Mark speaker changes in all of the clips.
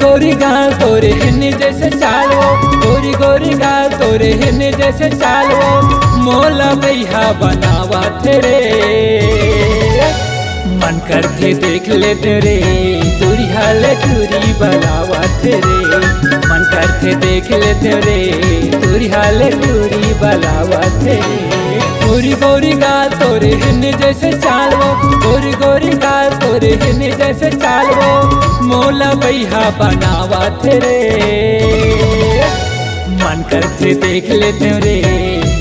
Speaker 1: गोरी गाल तोरे हिन्नी जैसे चालो, गोरी गोरी गाल तोरे हिन्नी जैसे चालो, मोला भैया बनावा तेरे मन करते देख ले तेरे, दूरी हाले दूरी बलावा तेरे मन करते देख ले तेरे, दूरी हाले दूरी बलावा तेरे। गोरी गोरी गाल तोरे हिन्नी जैसे चालो, गोरी गोरी गाल तोरे हिन्नी जैसे चालो, मोला भैया बनावा तेरे मन करते देख ले तेरे,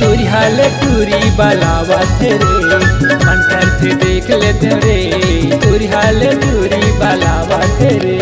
Speaker 1: दूरी हाले दूरी बलावा तेरे मन करते देख ले तेरे, दूरी हाले दूरी बलावा तेरे।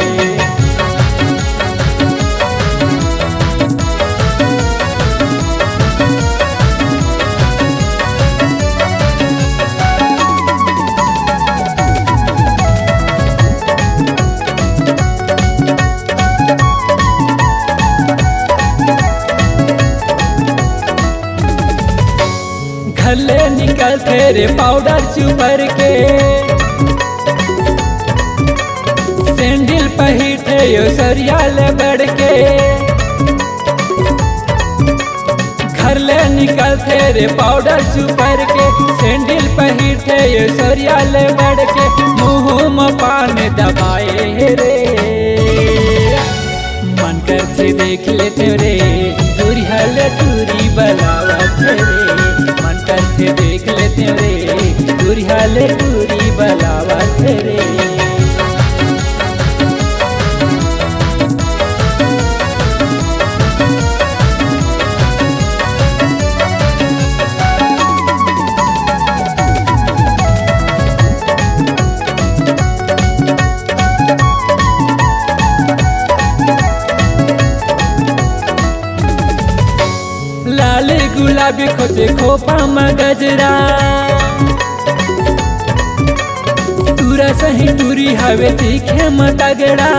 Speaker 1: घले निकल तेरे पाउडर चुपर के, सैंडल पहिटे यो सरियाल बढ़ के, घरले निकल तेरे पाउडर चुपर के, सैंडल पहिटे यो सरियाल बढ़ के, मुँह में पान दबाए रे मन करते देख ले तेरे, दूरी हाले दूरी बलावा तेरे मन करते देख ले तेरे, दूरी हाले दूरी बलावा तेरे। लाल गुलाबी खोजे खोपा में गजरा, टूरा सही टूरी हवे तीखे में तगड़ा,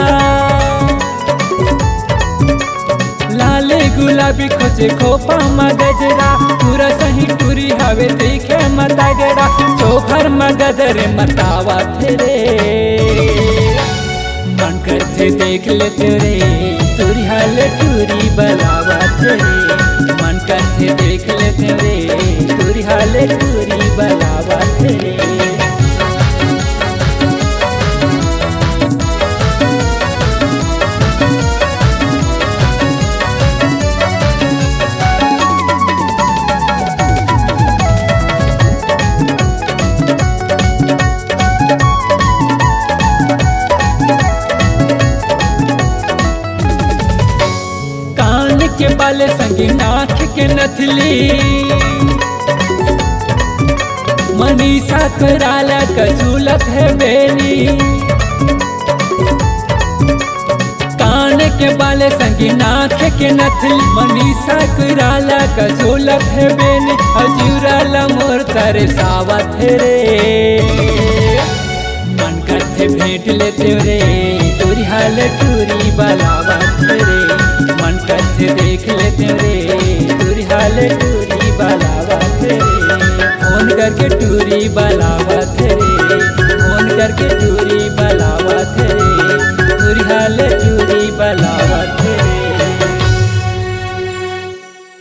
Speaker 1: लाल गुलाबी खोजे खोपा में गजरा, टूरा सही टूरी हवे तीखे में तगड़ा, चोखर में गदर मतावा तेरे मन करते देख ले तेरे, दूरी हाले दूरी बलावा तेरे मन करते देख ले तेरे, दूरी हाले दूरी बलावा तेरे। के बाले संगी नाक के नथली, मनीषा कराला कचूलत है बेनी, कान के बाले संगी नाक के नथली, मनीषा कराला कचूलत है बेनी, हजूराला मोर तारे सावत रे मन करते भेंट ले तेरे, दूरी हाले दूरी बलावा तेरे मन करते देख ले तेरे, दूरी हाले दूरी बलावा तेरे फोन करके दूरी बलावा तेरे, फोन करके दूरी बलावा तेरे, दूरी हाले दूरी बलावा।